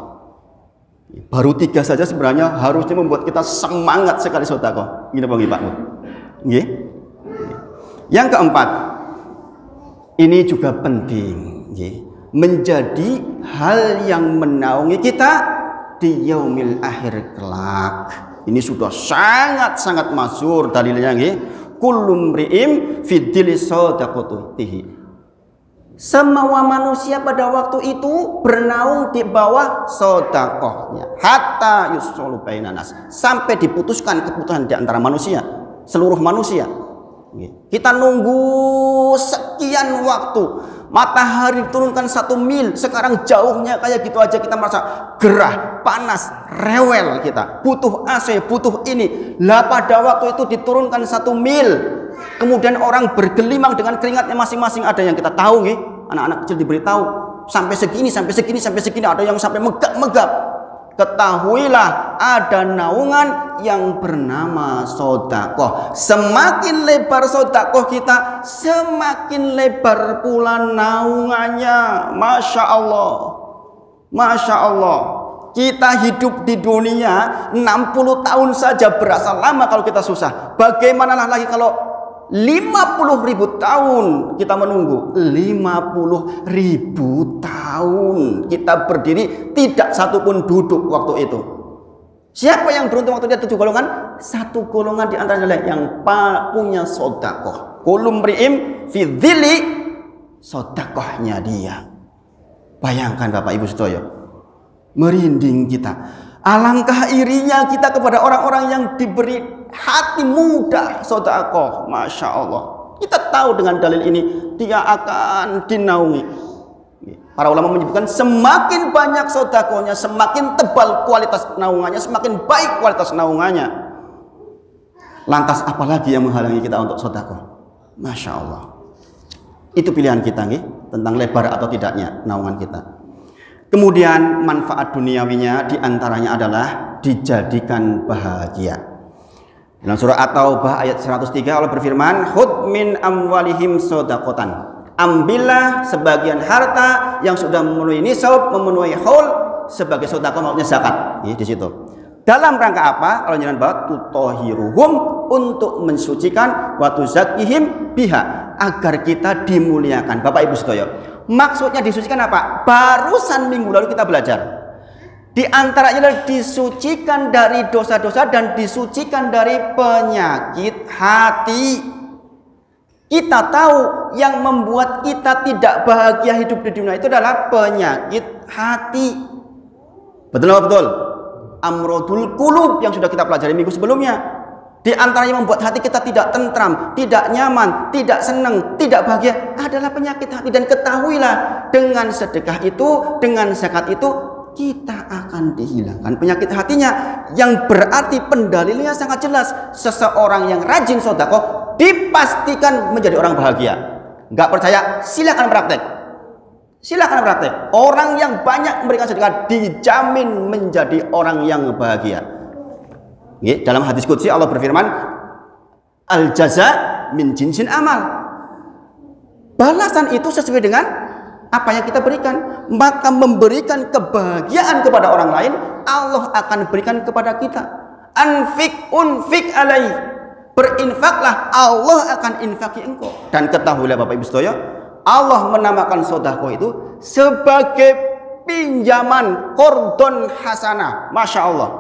Baru 3 saja sebenarnya harusnya membuat kita semangat sekali sedekah. Gini Bang Pak. Yang keempat, ini juga penting, menjadi hal yang menaungi kita di yaumil akhir kelak. Ini sudah sangat-sangat masyhur dalilnya nggih. Kullu mri'im fi dhilli sadaqatihi. Semua manusia pada waktu itu bernaung di bawah sedekahnya. Hatta yusulu bainan nas. Sampai diputuskan keputusan di antara manusia, seluruh manusia. Kita nunggu sekian waktu. Matahari turunkan 1 mil, sekarang jauhnya kayak gitu aja kita merasa gerah, panas, rewel kita. Butuh AC, butuh ini. Lah pada waktu itu diturunkan 1 mil. Kemudian orang bergelimang dengan keringatnya masing-masing. Ada yang kita tahu nih, anak-anak kecil diberitahu sampai segini, ada yang sampai megap-megap. Ketahuilah ada naungan yang bernama sedekah. Semakin lebar sedekah kita, semakin lebar pula naungannya. Masya Allah, masya Allah. Kita hidup di dunia 60 tahun saja berasa lama kalau kita susah. Bagaimana lagi kalau 50.000 tahun kita menunggu. 50.000 tahun kita berdiri, tidak satupun duduk waktu itu. Siapa yang beruntung waktu dia 7 golongan? 1 golongan di antaranya yang punya sedekah. Kullu mri'im fi dhilli sedekahnya dia. Bayangkan Bapak Ibu sedaya, merinding kita. Alangkah irinya kita kepada orang-orang yang diberi hati mudah sedekah. Masya Allah. Kita tahu dengan dalil ini dia akan dinaungi. Para ulama menyebutkan semakin banyak sedekahnya, semakin tebal kualitas naungannya, semakin baik kualitas naungannya. Lantas apalagi yang menghalangi kita untuk sedekah? Masya Allah. Itu pilihan kita nih, tentang lebar atau tidaknya naungan kita. Kemudian manfaat duniawinya diantaranya adalah dijadikan bahagia. Dalam surah At-Taubah ayat 103 Allah berfirman, "Khudh min amwalihim shadaqatan." Ambillah sebagian harta yang sudah memenuhi nisab, memenuhi haul sebagai sedekah, maksudnya zakat. Di situ. Dalam rangka apa? Kalau jangan bahwa tutohiruhum, untuk mensucikan, wa tuzakkihim biha, agar kita dimuliakan. Bapak Ibu sedaya, maksudnya disucikan apa? Barusan minggu lalu kita belajar. Di antaranya adalah disucikan dari dosa-dosa dan disucikan dari penyakit hati. Kita tahu yang membuat kita tidak bahagia hidup di dunia itu adalah penyakit hati. Betul nggak betul? Amrodul qulub yang sudah kita pelajari minggu sebelumnya. Di antaranya membuat hati kita tidak tentram, tidak nyaman, tidak senang, tidak bahagia adalah penyakit hati. Dan ketahuilah, dengan sedekah itu, dengan zakat itu, kita akan dihilangkan penyakit hatinya. Yang berarti pendalilnya sangat jelas. Seseorang yang rajin sedekah dipastikan menjadi orang bahagia. Nggak percaya? Silakan praktek. Silakan praktek. Orang yang banyak memberikan sedekah dijamin menjadi orang yang bahagia. Dalam hadis qudsi Allah berfirman, al jaza min jinsin amal. Balasan itu sesuai dengan apa yang kita berikan, maka memberikan kebahagiaan kepada orang lain, Allah akan berikan kepada kita. Anfik unfik alai, berinfaklah, Allah akan infaki engkau. Dan ketahuilah Bapak Ibu sekalian, Allah menamakan sedekah itu sebagai pinjaman qardun hasanah. Masya Allah,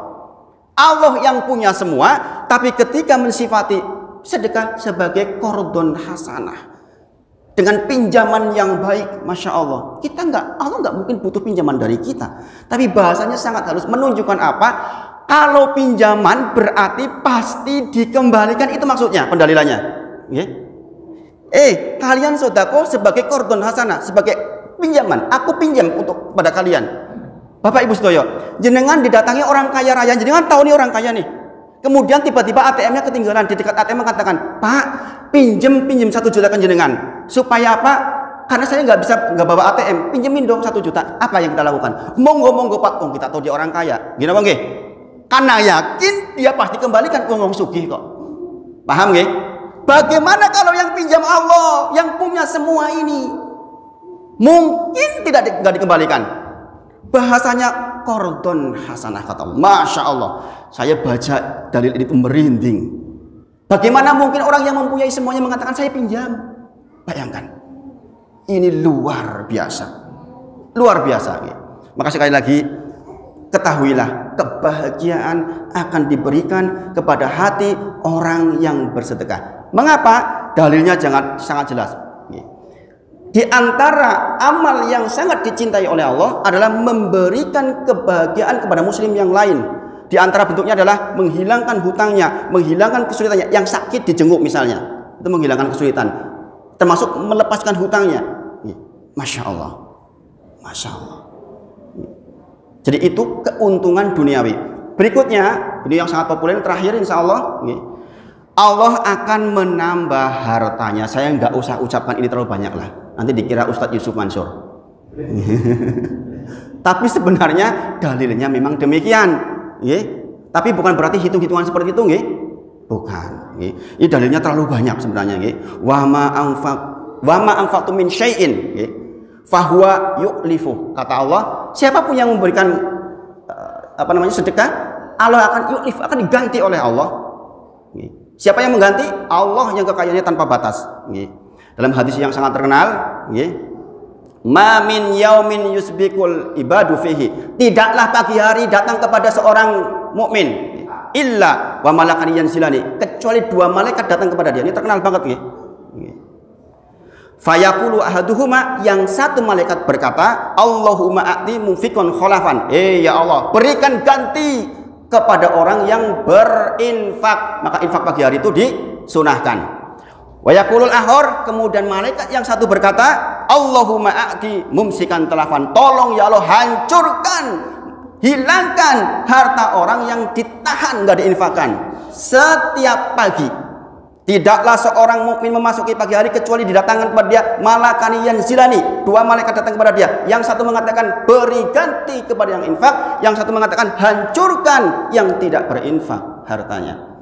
Allah yang punya semua, tapi ketika mensifati sedekah sebagai qardun hasanah, dengan pinjaman yang baik, Masya Allah. Allah nggak mungkin butuh pinjaman dari kita. Tapi bahasanya sangat halus, menunjukkan apa? Kalau pinjaman berarti pasti dikembalikan, itu maksudnya, pendalilannya. Kalian sedekah sebagai qardun hasanah, sebagai pinjaman. Aku pinjam untuk pada kalian. Bapak Ibu sekalian, jenengan didatangi orang kaya raya, jenengan tahu nih orang kaya nih. Kemudian tiba-tiba ATM-nya ketinggalan, di dekat ATM mengatakan, Pak, pinjem 1 juta kan jenengan. Supaya apa? Karena saya nggak bawa ATM, pinjemin dong 1 juta. Apa yang kita lakukan? Monggo Pak, kita tahu dia orang kaya. Gini bang, karena yakin dia pasti kembalikan, ngomong sugih kok. Paham nggih? Bagaimana kalau yang pinjam Allah, yang punya semua ini, mungkin nggak dikembalikan? Bahasanya qardun hasanah, kata Allah. Masya Allah, saya baca dalil ini merinding. Bagaimana mungkin orang yang mempunyai semuanya mengatakan saya pinjam? Bayangkan, ini luar biasa, luar biasa. Maka sekali lagi, ketahuilah, kebahagiaan akan diberikan kepada hati orang yang bersedekah. Mengapa? Dalilnya sangat jelas. Di antara amal yang sangat dicintai oleh Allah adalah memberikan kebahagiaan kepada muslim yang lain. Di antara bentuknya adalah menghilangkan hutangnya, menghilangkan kesulitannya. Yang sakit dijenguk misalnya, itu menghilangkan kesulitan, termasuk melepaskan hutangnya. Masya Allah, Masya Allah. Jadi itu keuntungan duniawi. Berikutnya, ini yang sangat populer, terakhir insya Allah, Allah akan menambah hartanya. Saya nggak usah ucapkan ini terlalu banyak lah, nanti dikira Ustadz Yusuf Mansur. Tapi sebenarnya dalilnya memang demikian. Tapi bukan berarti hitung-hitungan seperti itu, bukan. Ini dalilnya terlalu banyak sebenarnya. Wa ma anfaqtum min syai'in fahuwa yu'lifu. Kata Allah, siapapun yang memberikan sedekah, Allah akan yu'lif, akan diganti oleh Allah. Siapa yang mengganti? Allah yang kekayaannya tanpa batas. Dalam hadis yang sangat terkenal, ma min yaumin yusbikul ibadu fihi, tidaklah pagi hari datang kepada seorang mukmin illa wa malakani yanzilani, kecuali 2 malaikat datang kepada dia. Ini terkenal banget. Fayaqulu ahaduhuma, yang satu malaikat berkata, Allahumma a'ti munfikon kholafan, ya Allah, berikan ganti kepada orang yang berinfak. Maka infak pagi hari itu disunahkan. Wa yaqulul ahor, kemudian malaikat yang satu berkata, Allahumma a'ti mumsikan telafan, tolong ya Allah hancurkan, hilangkan harta orang yang ditahan nggak diinfakkan. Setiap pagi tidaklah seorang mukmin memasuki pagi hari kecuali didatangkan kepada dia malakani yanzilani, 2 malaikat datang kepada dia. Yang satu mengatakan beri ganti kepada yang infak, yang satu mengatakan hancurkan yang tidak berinfak hartanya.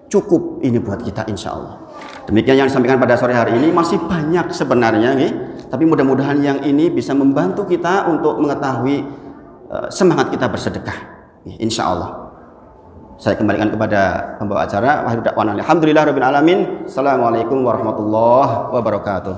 Cukup ini buat kita insya Allah. Demikian yang disampaikan pada sore hari ini. Masih banyak sebenarnya, tapi mudah-mudahan yang ini bisa membantu kita untuk mengetahui semangat kita bersedekah, insya Allah. Saya kembalikan kepada pembawa acara. Alhamdulillahirabbil alamin. Assalamualaikum warahmatullahi wabarakatuh.